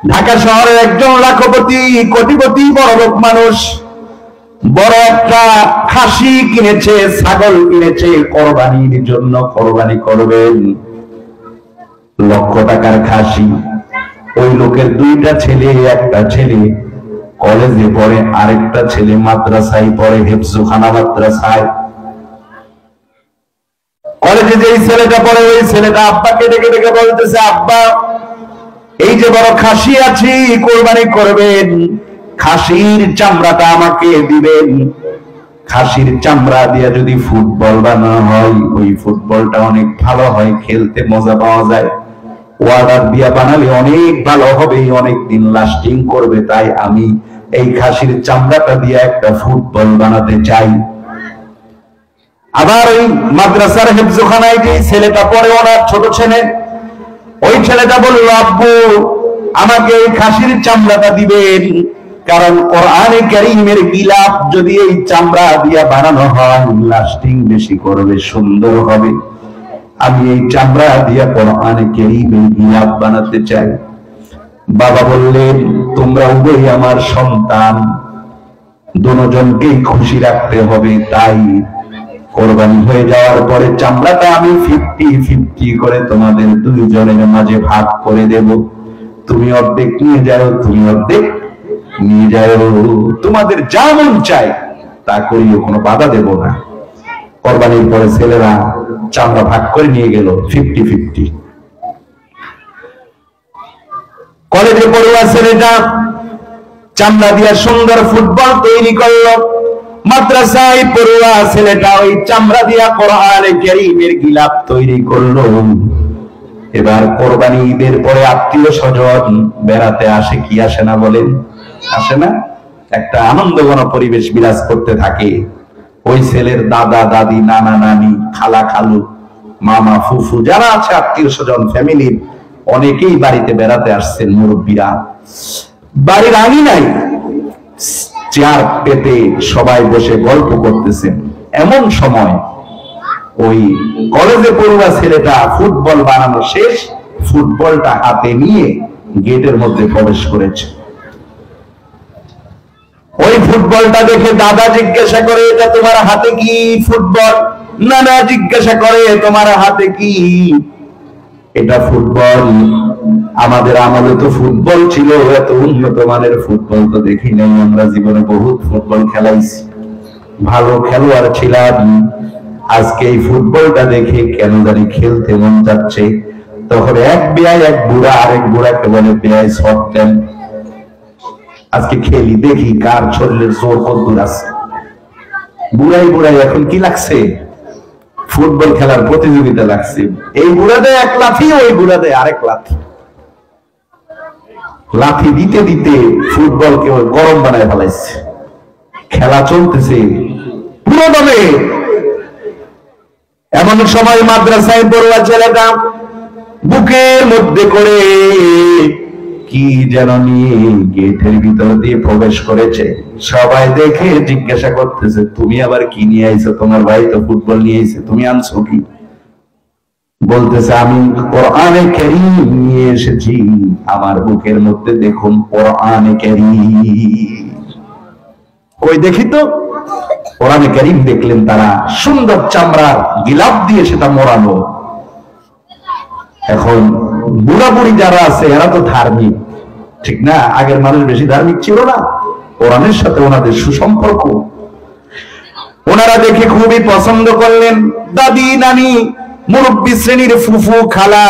ঢাকা শহরের একজন লাখপতি কোটিপতি বড়লোক মানুষ বড় একটা খাসি কিনেছে, ছাগল কিনেছে, কোরবানির জন্য কোরবানি করবেন। লক্ষ টাকার খাসি। ওই লোকের দুইটা ছেলে, একটা ছেলে কলেজে পড়ে, আরেকটা ছেলে মাদ্রাসায় পড়ে, হেফজুখানা মাদ্রাসায়। কলেজে যে ছেলেটা পড়ে ওই ছেলেটা আব্বাকে ডেকে ডেকে বলতেছে, আব্বা এই যে বড় খাসি আছি কোরবানি করবেন, খাসির চামড়াটা আমাকে দিবেন। খাসির চামড়া দিয়ে যদি ফুটবল বানানো হয় ওই ফুটবলটা অনেক ভালো হয়, খেলতে মজা পাওয়া যায়। ওয়ার্ডার দিয়া বানালে অনেক ভালো হবে, অনেক দিন লাস্টিং করবে। তাই আমি এই খাসির চামড়াটা দিয়ে একটা ফুটবল বানাতে চাই। আবার ওই মাদ্রাসার হেফজখানায় যে ছেলেটা পড়ে, ওনার ছোট ছেলে, ওই ছেলেটা বলল, আব্বু আমাকে এই খাসির চামড়াটা দিবেন, কারণ কোরআনে কারীমের গিলাফ যদি এই চামড়া দিয়া বানানো হয় লাস্টিং বেশি করবে, সুন্দর হবে। আমি এই চামড়া দিয়া কোরআনে কারীমের গিলাফ বানাতে চাই। বাবা বললেন, তোমরা উভয়ই আমার সন্তান, দুজনকেই খুশি রাখতে হবে। তাই কোরবানি হয়ে যাওয়ার পরে চামড়াটা আমি 50-50 করে তোমাদের দুইজনের মাঝে ভাগ করে দেব। তুমি অর্ধেক নিয়ে যাও, তুমি অর্ধেক নিয়ে যাও, তোমাদের যা মন চায় তা করিও, কোনো বাধা দেব না। কোরবানির পরে ছেলেরা চামড়া ভাগ করে নিয়ে গেল 50-50। কলেজে পড়ুয়া ছেলেটা চামড়া দিয়ে সুন্দর ফুটবল তৈরি করলো। মাদ্রাসায় পড়ুয়া ছেলেটা ওই চামড়া দিয়া কোরআনে কারীমের গিলাফ তৈরি করলো। এবার কোরবানি ঈদের পরে আত্মীয় স্বজন বেড়াতে আসে, কি আসে না বলেন? আসে না? একটা আনন্দঘন পরিবেশ বিরাজ করতে থাকে। ওই ছেলের দাদা দাদি, নানা নানি, খালা খালু, মামা ফুফু যারা আছে আত্মীয় স্বজন ফ্যামিলির অনেকেই বাড়িতে বেড়াতে আসছেন। মুরব্বীরা বাড়ির আঙিনায় চেয়ার পেতে সবাই বসে গল্প করতেছেন। এমন সময় ওই কলেজে পড়ুয়া ছেলেটা ফুটবল বানানো শেষ, ফুটবলটা হাতে নিয়ে গেটের মধ্যে প্রবেশ করেছে। ওই ফুটবলটা দেখে দাদা জিজ্ঞাসা করে, এটা তোমার হাতে কি ফুটবল? নানা জিজ্ঞাসা করে, তোমার হাতে কি? এটা ফুটবল। আমাদের আমলে তো ফুটবল ছিল, এত উন্নত মানের ফুটবল তো দেখি নাই। আমরা জীবনে বহুত ফুটবল খেলাইছি, ভালো খেলোয়াড় ছিলাম। আজকে এই ফুটবলটা দেখে কেন জানি খেলতে মন যাচ্ছে। তখন এক বেয়াই এক বুড়া আরেক বুড়াকে বলে, বেয়াই শট দেন, আজকে খেলি, দেখি কার শরীরের জোর কতদূর আছে। বুড়াই বুড়াই এখন কি লাগছে? ফুটবল খেলার প্রতিযোগিতা লাগছে। এই বুড়া দেয় এক লাথি, ওই বুড়া দেয় আরেক লাথি। লাথি দিতে দিতে ফুটবলকে গরম বানায় ফেলাইছে। খেলা চলতেছে পুরো দমে। এমন সময় মাদ্রাসায় পড়ুয়া ছেলেটা বুকের মধ্যে করে কি যেন নিয়ে গেটের ভিতর দিয়ে প্রবেশ করেছে। সবাই দেখে জিজ্ঞাসা করতেছে, তুমি আবার কি নিয়ে আইছো? তোমার ভাই তো ফুটবল নিয়ে আইছে, তুমি আনছো কি? বলতেছে, আমি কোরআনে কারীম নিয়ে এসেছি। আমার বুকের মধ্যে দেখুন কোরআনে কারীম। ওই দেখি তো কোরআনে কারীম দেখলেন তারা, সুন্দর চামড়ার গিলাফ দিয়ে সেটা মোড়ানো। এখন বুড়া বুড়ি যারা আছে এরা তো ধার্মিক, ঠিক না? আগের মানুষ বেশি ধার্মিক ছিল না, কোরআনের সাথে ওনাদের সুসম্পর্ক। ওনারা দেখে খুবই পছন্দ করলেন। দাদি নানি, মুরব্বী শ্রেণীর ফুফু খালা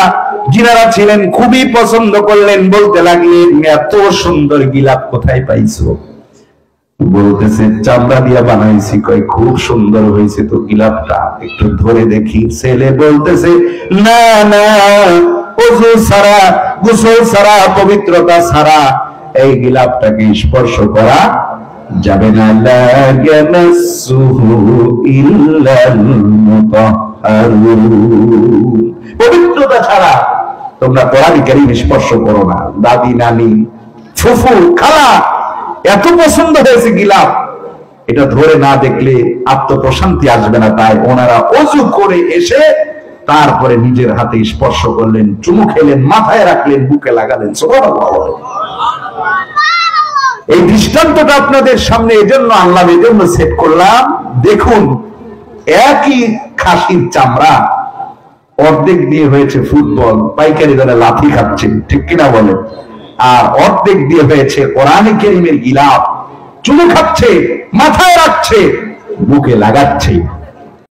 যিনারা ছিলেন খুবই পছন্দ করলেন। বলতে লাগলেন, এত সুন্দর গিলাফ কোথায় পাইছো? বলতেছে, চামড়া দিয়া বানাইছি। কয়, খুব সুন্দর হয়েছে তো গিলাফটা, একটু ধরে দেখি। ছেলে বলতেছে, না না, ওযু ছাড়া, গোসল ছাড়া, পবিত্রতা ছাড়া এই গিলাফটাকে স্পর্শ করা যাবে না। লা ইয়ামাসসুহু ইল্লাল মুতাহহারুন, পবিত্রতা ছাড়া তোমরা কোরআনে কারীম স্পর্শ করো না। দাদি নানি ফুফু খালা এত পছন্দ হয়েছে গিলাফ, এটা ধরে না দেখলে আত্মপ্রশান্তি আসবে না। তাই ওনারা ওযু করে এসে তারপরে নিজের হাতে স্পর্শ করলেন, চুমু খেলেন, মাথায় রাখলেন, বুকে লাগালেন। সুবহানাল্লাহ। এই দৃষ্টান্তটা আপনাদের সামনে এজন্য আল্লাহ এজন্য সেট করলাম। দেখুন, একই খাসির চামড়া অর্ধেক দিয়ে হয়েছে ফুটবল, পাইকারি দরে লাথি খাচ্ছে, ঠিক কিনা বলে, আর অর্ধেক দিয়ে হয়েছে কোরআনে কারীমের গিলাফ, চুমু খাচ্ছে, মাথায় রাখছে, বুকে লাগাচ্ছে।